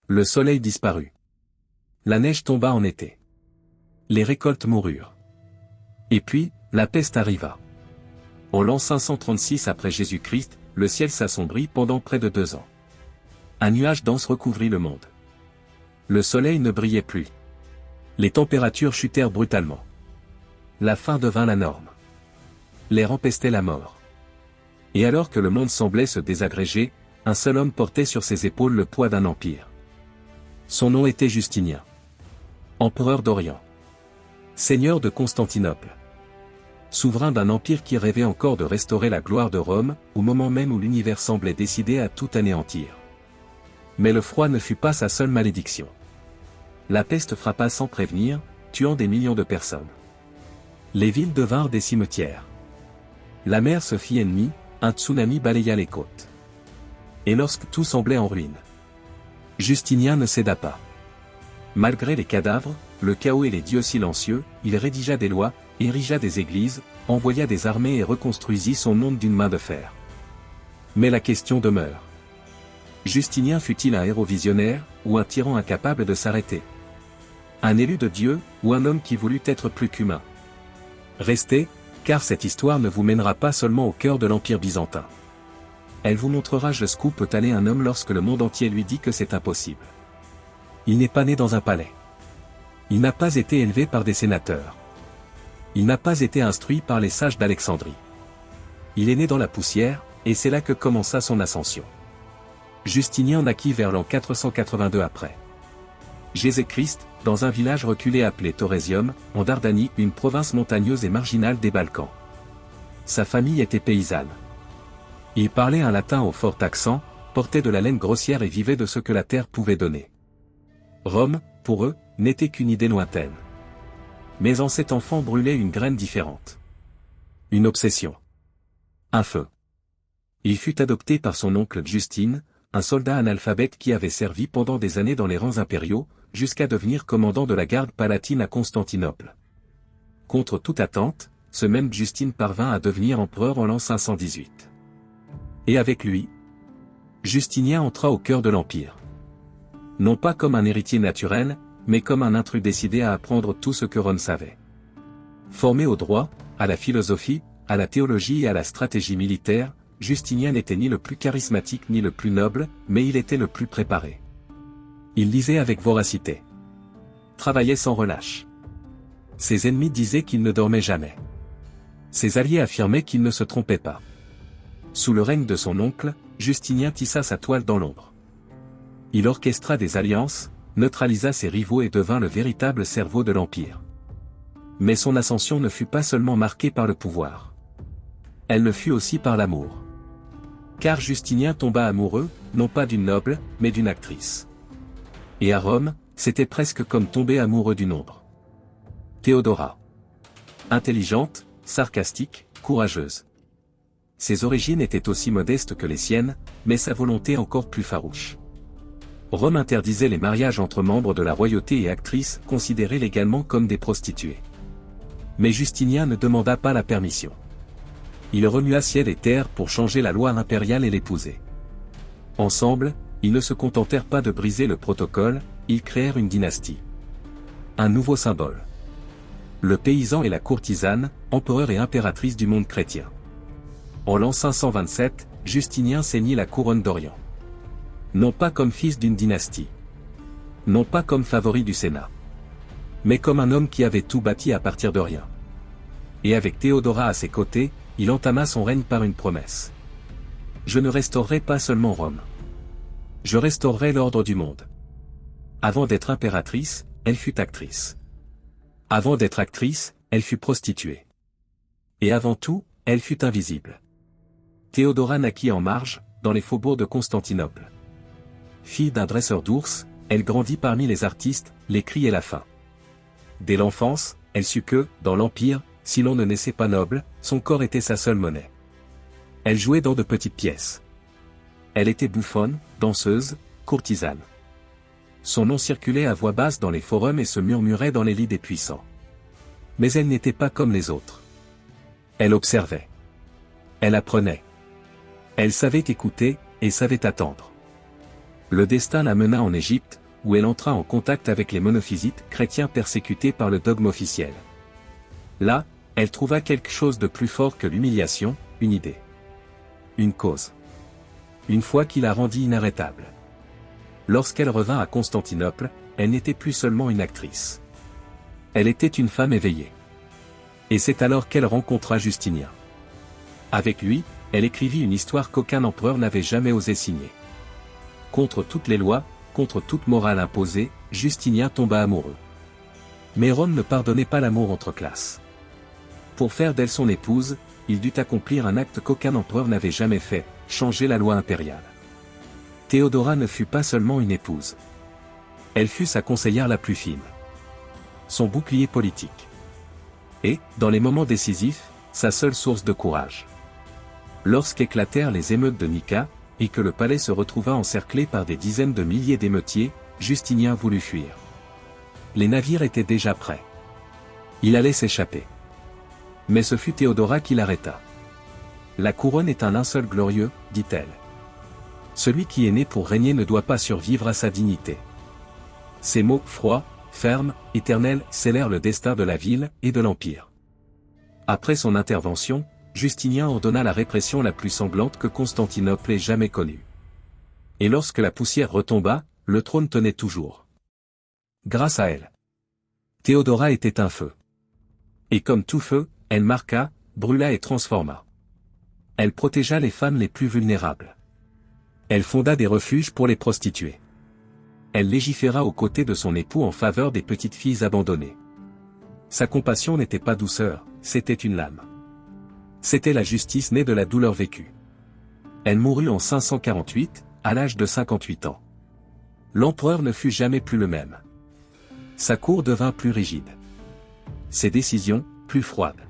Le soleil disparut. La neige tomba en été. Les récoltes moururent. Et puis, la peste arriva. En l'an 536 après Jésus-Christ, le ciel s'assombrit pendant près de 2 ans. Un nuage dense recouvrit le monde. Le soleil ne brillait plus. Les températures chutèrent brutalement. La faim devint la norme. L'air empestait la mort. Et alors que le monde semblait se désagréger, un seul homme portait sur ses épaules le poids d'un empire. Son nom était Justinien. Empereur d'Orient. Seigneur de Constantinople. Souverain d'un empire qui rêvait encore de restaurer la gloire de Rome, au moment même où l'univers semblait décidé à tout anéantir. Mais le froid ne fut pas sa seule malédiction. La peste frappa sans prévenir, tuant des millions de personnes. Les villes devinrent des cimetières. La mer se fit ennemie, un tsunami balaya les côtes. Et lorsque tout semblait en ruine, Justinien ne céda pas. Malgré les cadavres, le chaos et les dieux silencieux, il rédigea des lois, érigea des églises, envoya des armées et reconstruisit son monde d'une main de fer. Mais la question demeure. Justinien fut-il un héros visionnaire, ou un tyran incapable de s'arrêter? Un élu de Dieu, ou un homme qui voulut être plus qu'humain? Restez, car cette histoire ne vous mènera pas seulement au cœur de l'Empire byzantin. Elle vous montrera jusqu'où peut aller un homme lorsque le monde entier lui dit que c'est impossible. Il n'est pas né dans un palais. Il n'a pas été élevé par des sénateurs. Il n'a pas été instruit par les sages d'Alexandrie. Il est né dans la poussière, et c'est là que commença son ascension. Justinien naquit vers l'an 482 après Jésus-Christ, dans un village reculé appelé Tauresium, en Dardanie, une province montagneuse et marginale des Balkans. Sa famille était paysanne. Il parlait un latin au fort accent, portait de la laine grossière et vivait de ce que la terre pouvait donner. Rome, pour eux, n'était qu'une idée lointaine. Mais en cet enfant brûlait une graine différente. Une obsession. Un feu. Il fut adopté par son oncle Justine, un soldat analphabète qui avait servi pendant des années dans les rangs impériaux, jusqu'à devenir commandant de la garde palatine à Constantinople. Contre toute attente, ce même Justine parvint à devenir empereur en l'an 518. Et avec lui, Justinien entra au cœur de l'Empire. Non pas comme un héritier naturel, mais comme un intrus décidé à apprendre tout ce que Rome savait. Formé au droit, à la philosophie, à la théologie et à la stratégie militaire, Justinien n'était ni le plus charismatique ni le plus noble, mais il était le plus préparé. Il lisait avec voracité. Travaillait sans relâche. Ses ennemis disaient qu'il ne dormait jamais. Ses alliés affirmaient qu'il ne se trompait pas. Sous le règne de son oncle, Justinien tissa sa toile dans l'ombre. Il orchestra des alliances, neutralisa ses rivaux et devint le véritable cerveau de l'Empire. Mais son ascension ne fut pas seulement marquée par le pouvoir. Elle le fut aussi par l'amour. Car Justinien tomba amoureux, non pas d'une noble, mais d'une actrice. Et à Rome, c'était presque comme tomber amoureux d'une ombre. Théodora. Intelligente, sarcastique, courageuse. Ses origines étaient aussi modestes que les siennes, mais sa volonté encore plus farouche. Rome interdisait les mariages entre membres de la royauté et actrices considérées légalement comme des prostituées. Mais Justinien ne demanda pas la permission. Il remua ciel et terre pour changer la loi impériale et l'épouser. Ensemble, ils ne se contentèrent pas de briser le protocole, ils créèrent une dynastie. Un nouveau symbole. Le paysan et la courtisane, empereur et impératrice du monde chrétien. En l'an 527, Justinien ceignit la couronne d'Orient. Non pas comme fils d'une dynastie. Non pas comme favori du Sénat. Mais comme un homme qui avait tout bâti à partir de rien. Et avec Théodora à ses côtés, il entama son règne par une promesse. Je ne restaurerai pas seulement Rome. Je restaurerai l'ordre du monde. Avant d'être impératrice, elle fut actrice. Avant d'être actrice, elle fut prostituée. Et avant tout, elle fut invisible. Théodora naquit en marge, dans les faubourgs de Constantinople. Fille d'un dresseur d'ours, elle grandit parmi les artistes, les cris et la faim. Dès l'enfance, elle sut que, dans l'Empire, si l'on ne naissait pas noble, son corps était sa seule monnaie. Elle jouait dans de petites pièces. Elle était bouffonne, danseuse, courtisane. Son nom circulait à voix basse dans les forums et se murmurait dans les lits des puissants. Mais elle n'était pas comme les autres. Elle observait. Elle apprenait. Elle savait écouter, et savait attendre. Le destin la mena en Égypte, où elle entra en contact avec les monophysites chrétiens persécutés par le dogme officiel. Là, elle trouva quelque chose de plus fort que l'humiliation, une idée. Une cause. Une foi qui la rendit inarrêtable. Lorsqu'elle revint à Constantinople, elle n'était plus seulement une actrice. Elle était une femme éveillée. Et c'est alors qu'elle rencontra Justinien. Avec lui, elle écrivit une histoire qu'aucun empereur n'avait jamais osé signer. Contre toutes les lois, contre toute morale imposée, Justinien tomba amoureux. Mais Rome ne pardonnait pas l'amour entre classes. Pour faire d'elle son épouse, il dut accomplir un acte qu'aucun empereur n'avait jamais fait, changer la loi impériale. Théodora ne fut pas seulement une épouse. Elle fut sa conseillère la plus fine. Son bouclier politique. Et, dans les moments décisifs, sa seule source de courage. Lorsqu'éclatèrent les émeutes de Nika, et que le palais se retrouva encerclé par des dizaines de milliers d'émeutiers, Justinien voulut fuir. Les navires étaient déjà prêts. Il allait s'échapper. Mais ce fut Théodora qui l'arrêta. La couronne est un linceul glorieux, dit-elle. Celui qui est né pour régner ne doit pas survivre à sa dignité. Ces mots, froids, fermes, éternels, scellèrent le destin de la ville et de l'Empire. Après son intervention, Justinien ordonna la répression la plus sanglante que Constantinople ait jamais connue. Et lorsque la poussière retomba, le trône tenait toujours. Grâce à elle. Théodora était un feu. Et comme tout feu, elle marqua, brûla et transforma. Elle protégea les femmes les plus vulnérables. Elle fonda des refuges pour les prostituées. Elle légiféra aux côtés de son époux en faveur des petites filles abandonnées. Sa compassion n'était pas douceur, c'était une lame. C'était la justice née de la douleur vécue. Elle mourut en 548, à l'âge de 58 ans. L'empereur ne fut jamais plus le même. Sa cour devint plus rigide. Ses décisions, plus froides.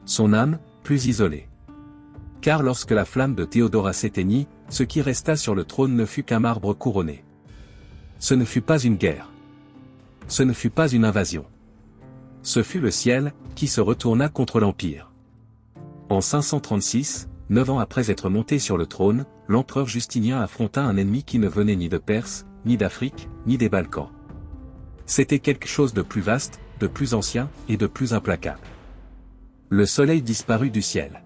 Son âme, plus isolée. Car lorsque la flamme de Théodora s'éteignit, ce qui resta sur le trône ne fut qu'un marbre couronné. Ce ne fut pas une guerre. Ce ne fut pas une invasion. Ce fut le ciel, qui se retourna contre l'Empire. En 536, 9 ans après être monté sur le trône, l'empereur Justinien affronta un ennemi qui ne venait ni de Perse, ni d'Afrique, ni des Balkans. C'était quelque chose de plus vaste, de plus ancien, et de plus implacable. Le soleil disparut du ciel.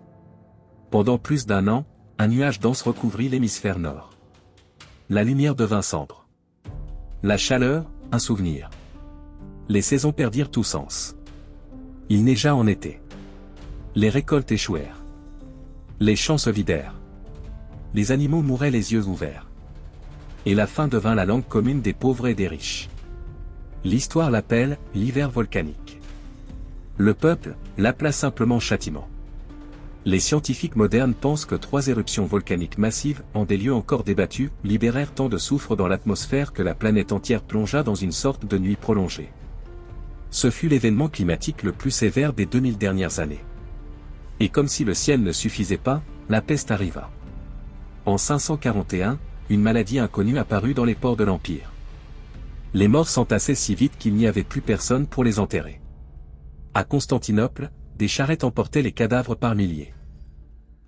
Pendant plus d'un an, un nuage dense recouvrit l'hémisphère nord. La lumière devint cendre. La chaleur, un souvenir. Les saisons perdirent tout sens. Il neigea en été. Les récoltes échouèrent. Les champs se vidèrent. Les animaux mouraient les yeux ouverts. Et la faim devint la langue commune des pauvres et des riches. L'histoire l'appelle « l'hiver volcanique ». Le peuple l'appela simplement châtiment. Les scientifiques modernes pensent que 3 éruptions volcaniques massives, en des lieux encore débattus, libérèrent tant de soufre dans l'atmosphère que la planète entière plongea dans une sorte de nuit prolongée. Ce fut l'événement climatique le plus sévère des 2000 dernières années. Et comme si le ciel ne suffisait pas, la peste arriva. En 541, une maladie inconnue apparut dans les ports de l'Empire. Les morts s'entassaient si vite qu'il n'y avait plus personne pour les enterrer. À Constantinople, des charrettes emportaient les cadavres par milliers.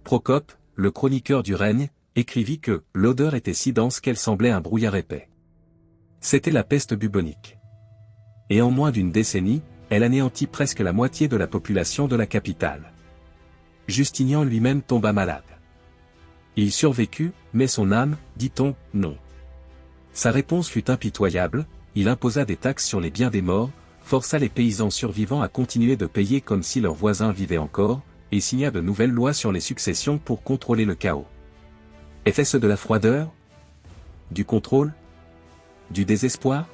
Procope, le chroniqueur du règne, écrivit que l'odeur était si dense qu'elle semblait un brouillard épais. C'était la peste bubonique. Et en moins d'une décennie, elle anéantit presque la moitié de la population de la capitale. Justinien lui-même tomba malade. Il survécut, mais son âme, dit-on, non. Sa réponse fut impitoyable, il imposa des taxes sur les biens des morts, força les paysans survivants à continuer de payer comme si leurs voisins vivaient encore, et signa de nouvelles lois sur les successions pour contrôler le chaos. Était-ce de la froideur? Du contrôle? Du désespoir?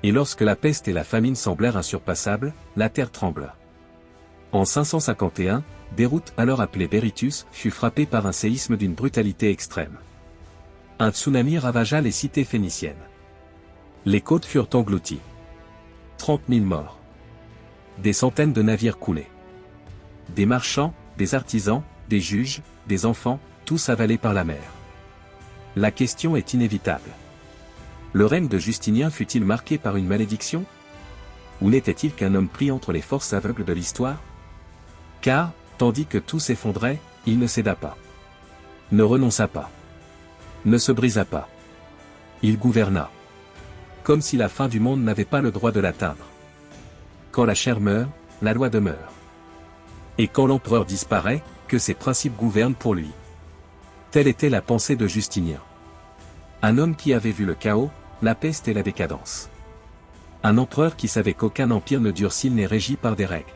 Et lorsque la peste et la famine semblèrent insurpassables, la terre trembla. En 551, Beyrouth, alors appelée Berytus, fut frappée par un séisme d'une brutalité extrême. Un tsunami ravagea les cités phéniciennes. Les côtes furent englouties. 30 000 morts. Des centaines de navires coulés. Des marchands, des artisans, des juges, des enfants, tous avalés par la mer. La question est inévitable. Le règne de Justinien fut-il marqué par une malédiction? Ou n'était-il qu'un homme pris entre les forces aveugles de l'histoire? Car, tandis que tout s'effondrait, il ne céda pas. Ne renonça pas. Ne se brisa pas. Il gouverna. Comme si la fin du monde n'avait pas le droit de l'atteindre. Quand la chair meurt, la loi demeure. Et quand l'empereur disparaît, que ses principes gouvernent pour lui. Telle était la pensée de Justinien. Un homme qui avait vu le chaos, la peste et la décadence. Un empereur qui savait qu'aucun empire ne dure s'il n'est régi par des règles.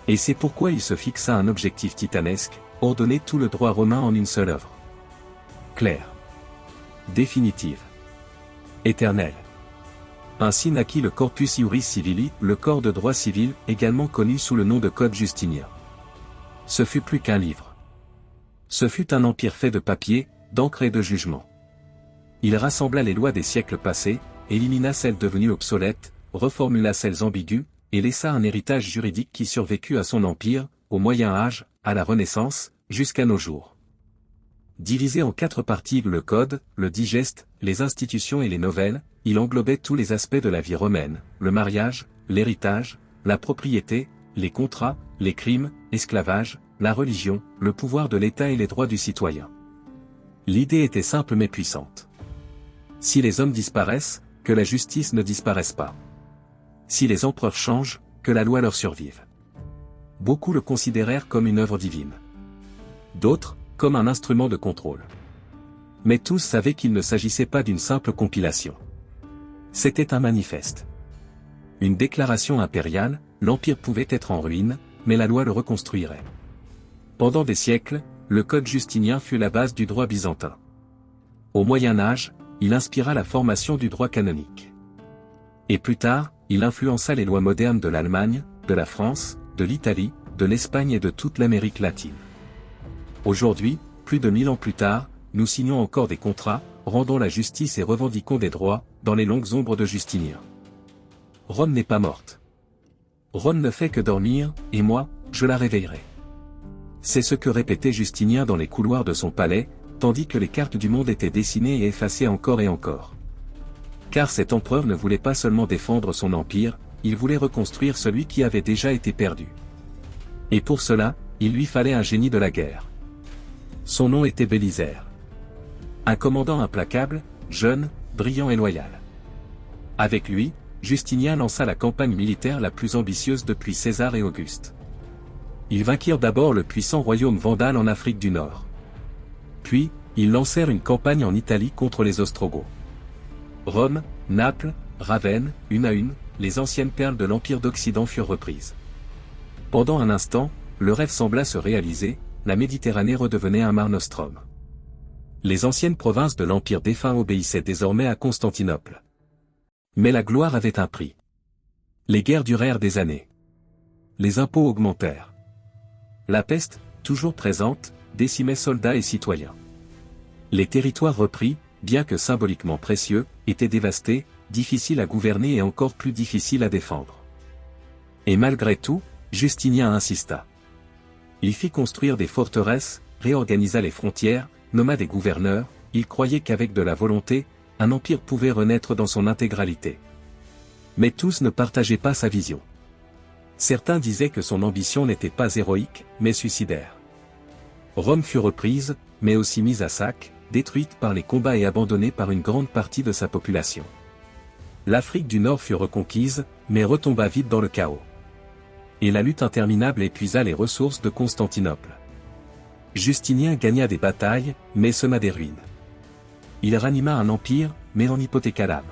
Et c'est pourquoi il se fixa un objectif titanesque, ordonner tout le droit romain en une seule œuvre. Claire. Définitive. Éternelle. Ainsi naquit le Corpus Iuris Civili, le corps de droit civil, également connu sous le nom de Code Justinien. Ce fut plus qu'un livre. Ce fut un empire fait de papier, d'encre et de jugement. Il rassembla les lois des siècles passés, élimina celles devenues obsolètes, reformula celles ambiguës, et laissa un héritage juridique qui survécut à son empire, au Moyen Âge, à la Renaissance, jusqu'à nos jours. Divisé en 4 parties, le Code, le Digeste, les institutions et les nouvelles, il englobait tous les aspects de la vie romaine, le mariage, l'héritage, la propriété, les contrats, les crimes, l'esclavage, la religion, le pouvoir de l'État et les droits du citoyen. L'idée était simple mais puissante. Si les hommes disparaissent, que la justice ne disparaisse pas. Si les empereurs changent, que la loi leur survive. Beaucoup le considérèrent comme une œuvre divine. D'autres, comme un instrument de contrôle. Mais tous savaient qu'il ne s'agissait pas d'une simple compilation. C'était un manifeste. Une déclaration impériale, l'empire pouvait être en ruine, mais la loi le reconstruirait. Pendant des siècles, le Code Justinien fut la base du droit byzantin. Au Moyen Âge, il inspira la formation du droit canonique. Et plus tard, il influença les lois modernes de l'Allemagne, de la France, de l'Italie, de l'Espagne et de toute l'Amérique latine. Aujourd'hui, plus de 1000 ans plus tard, nous signons encore des contrats, rendons la justice et revendiquons des droits, dans les longues ombres de Justinien. Rome n'est pas morte. Rome ne fait que dormir, et moi, je la réveillerai. C'est ce que répétait Justinien dans les couloirs de son palais, tandis que les cartes du monde étaient dessinées et effacées encore et encore. Car cet empereur ne voulait pas seulement défendre son empire, il voulait reconstruire celui qui avait déjà été perdu. Et pour cela, il lui fallait un génie de la guerre. Son nom était Bélisaire. Un commandant implacable, jeune, brillant et loyal. Avec lui, Justinien lança la campagne militaire la plus ambitieuse depuis César et Auguste. Ils vainquirent d'abord le puissant royaume vandale en Afrique du Nord. Puis, ils lancèrent une campagne en Italie contre les Ostrogoths. Rome, Naples, Ravenne, une à une, les anciennes perles de l'Empire d'Occident furent reprises. Pendant un instant, le rêve sembla se réaliser, la Méditerranée redevenait un Mare Nostrum. Les anciennes provinces de l'Empire défunt obéissaient désormais à Constantinople. Mais la gloire avait un prix. Les guerres durèrent des années. Les impôts augmentèrent. La peste, toujours présente, décimait soldats et citoyens. Les territoires repris, bien que symboliquement précieux, étaient dévastés, difficiles à gouverner et encore plus difficiles à défendre. Et malgré tout, Justinien insista. Il fit construire des forteresses, réorganisa les frontières, nomma des gouverneurs, il croyait qu'avec de la volonté, un empire pouvait renaître dans son intégralité. Mais tous ne partageaient pas sa vision. Certains disaient que son ambition n'était pas héroïque, mais suicidaire. Rome fut reprise, mais aussi mise à sac, détruite par les combats et abandonnée par une grande partie de sa population. L'Afrique du Nord fut reconquise, mais retomba vite dans le chaos. Et la lutte interminable épuisa les ressources de Constantinople. Justinien gagna des batailles, mais sema des ruines. Il ranima un empire, mais en hypothéqua l'âme.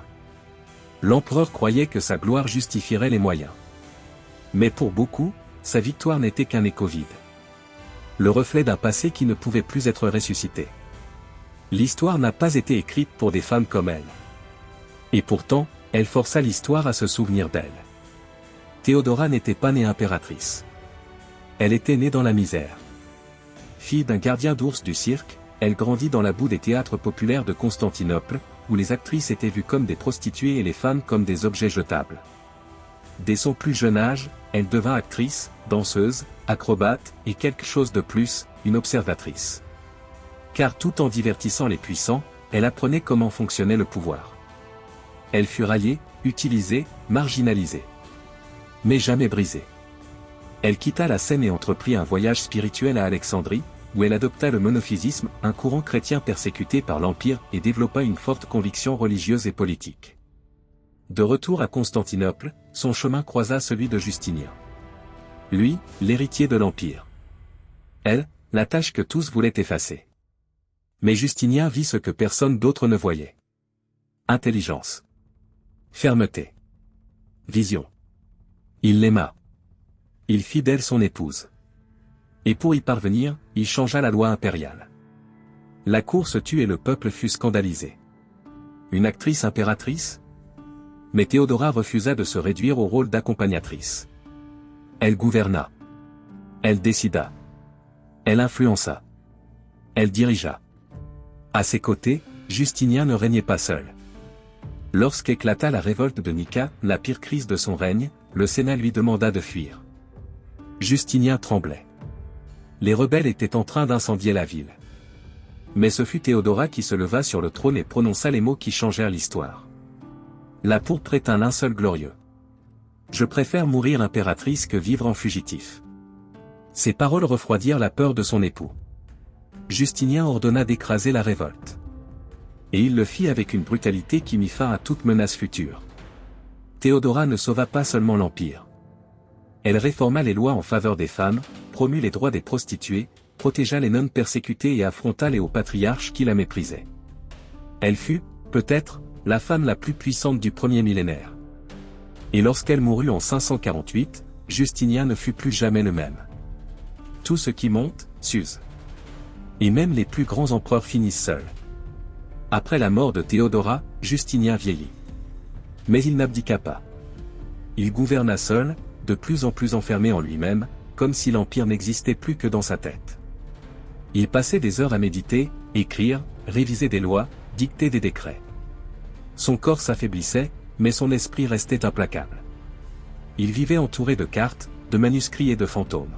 L'empereur croyait que sa gloire justifierait les moyens. Mais pour beaucoup, sa victoire n'était qu'un écho vide. Le reflet d'un passé qui ne pouvait plus être ressuscité. L'histoire n'a pas été écrite pour des femmes comme elle. Et pourtant, elle força l'histoire à se souvenir d'elle. Théodora n'était pas née impératrice. Elle était née dans la misère. Fille d'un gardien d'ours du cirque, elle grandit dans la boue des théâtres populaires de Constantinople, où les actrices étaient vues comme des prostituées et les femmes comme des objets jetables. Dès son plus jeune âge, elle devint actrice, danseuse, acrobate, et quelque chose de plus, une observatrice. Car tout en divertissant les puissants, elle apprenait comment fonctionnait le pouvoir. Elle fut raillée, utilisée, marginalisée. Mais jamais brisée. Elle quitta la scène et entreprit un voyage spirituel à Alexandrie, où elle adopta le monophysisme, un courant chrétien persécuté par l'Empire, et développa une forte conviction religieuse et politique. De retour à Constantinople, son chemin croisa celui de Justinien. Lui, l'héritier de l'Empire. Elle, la tâche que tous voulaient effacer. Mais Justinien vit ce que personne d'autre ne voyait. Intelligence. Fermeté. Vision. Il l'aima. Il fit d'elle son épouse. Et pour y parvenir, il changea la loi impériale. La cour se tut et le peuple fut scandalisé. Une actrice impératrice? Mais Théodora refusa de se réduire au rôle d'accompagnatrice. Elle gouverna. Elle décida. Elle influença. Elle dirigea. À ses côtés, Justinien ne régnait pas seul. Lorsqu'éclata la révolte de Nika, la pire crise de son règne, le Sénat lui demanda de fuir. Justinien tremblait. Les rebelles étaient en train d'incendier la ville. Mais ce fut Théodora qui se leva sur le trône et prononça les mots qui changèrent l'histoire. La pourpre est un linceul glorieux. Je préfère mourir impératrice que vivre en fugitif. Ces paroles refroidirent la peur de son époux. Justinien ordonna d'écraser la révolte. Et il le fit avec une brutalité qui mit fin à toute menace future. Théodora ne sauva pas seulement l'Empire. Elle réforma les lois en faveur des femmes, promut les droits des prostituées, protégea les nonnes persécutées et affronta les hauts patriarches qui la méprisaient. Elle fut, peut-être, la femme la plus puissante du premier millénaire. Et lorsqu'elle mourut en 548, Justinien ne fut plus jamais le même. Tout ce qui monte, s'use. Et même les plus grands empereurs finissent seuls. Après la mort de Théodora, Justinien vieillit. Mais il n'abdiqua pas. Il gouverna seul, de plus en plus enfermé en lui-même, comme si l'Empire n'existait plus que dans sa tête. Il passait des heures à méditer, écrire, réviser des lois, dicter des décrets. Son corps s'affaiblissait, mais son esprit restait implacable. Il vivait entouré de cartes, de manuscrits et de fantômes.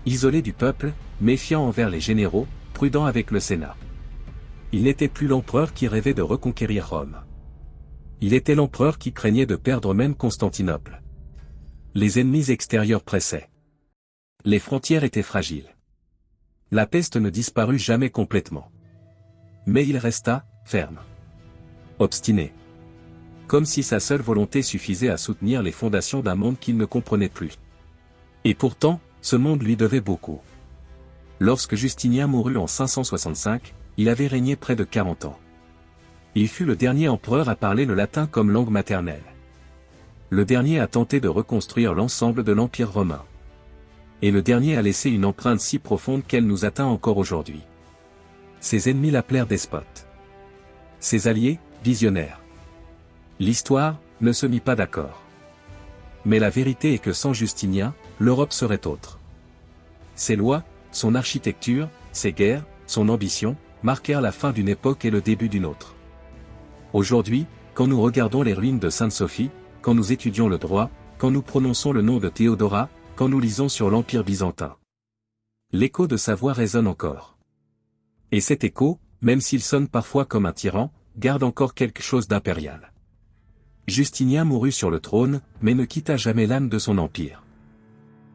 Isolé du peuple, méfiant envers les généraux, prudent avec le Sénat. Il n'était plus l'empereur qui rêvait de reconquérir Rome. Il était l'empereur qui craignait de perdre même Constantinople. Les ennemis extérieurs pressaient. Les frontières étaient fragiles. La peste ne disparut jamais complètement. Mais il resta, ferme. Obstiné. Comme si sa seule volonté suffisait à soutenir les fondations d'un monde qu'il ne comprenait plus. Et pourtant, ce monde lui devait beaucoup. Lorsque Justinien mourut en 565, il avait régné près de 40 ans. Il fut le dernier empereur à parler le latin comme langue maternelle. Le dernier à tenter de reconstruire l'ensemble de l'Empire romain. Et le dernier à laisser une empreinte si profonde qu'elle nous atteint encore aujourd'hui. Ses ennemis l'appelèrent despote. Ses alliés, visionnaire. L'histoire ne se mit pas d'accord. Mais la vérité est que sans Justinien, l'Europe serait autre. Ses lois, son architecture, ses guerres, son ambition, marquèrent la fin d'une époque et le début d'une autre. Aujourd'hui, quand nous regardons les ruines de Sainte-Sophie, quand nous étudions le droit, quand nous prononçons le nom de Théodora, quand nous lisons sur l'Empire byzantin, l'écho de sa voix résonne encore. Et cet écho, même s'il sonne parfois comme un tyran, garde encore quelque chose d'impérial. Justinien mourut sur le trône, mais ne quitta jamais l'âme de son empire.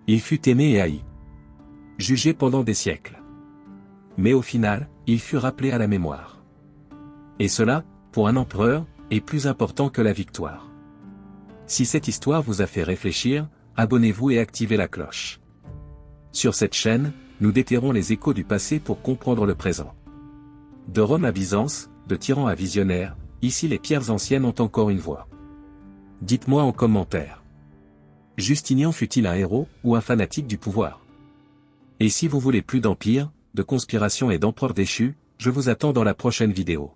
Il fut aimé et haï. Jugé pendant des siècles. Mais au final, il fut rappelé à la mémoire. Et cela, pour un empereur, est plus important que la victoire. Si cette histoire vous a fait réfléchir, abonnez-vous et activez la cloche. Sur cette chaîne, nous déterrons les échos du passé pour comprendre le présent. De Rome à Byzance, de tyran à visionnaire, ici les pierres anciennes ont encore une voix. Dites-moi en commentaire. Justinien fut-il un héros ou un fanatique du pouvoir? Et si vous voulez plus d'empire, de conspiration et d'empereurs déchus, je vous attends dans la prochaine vidéo.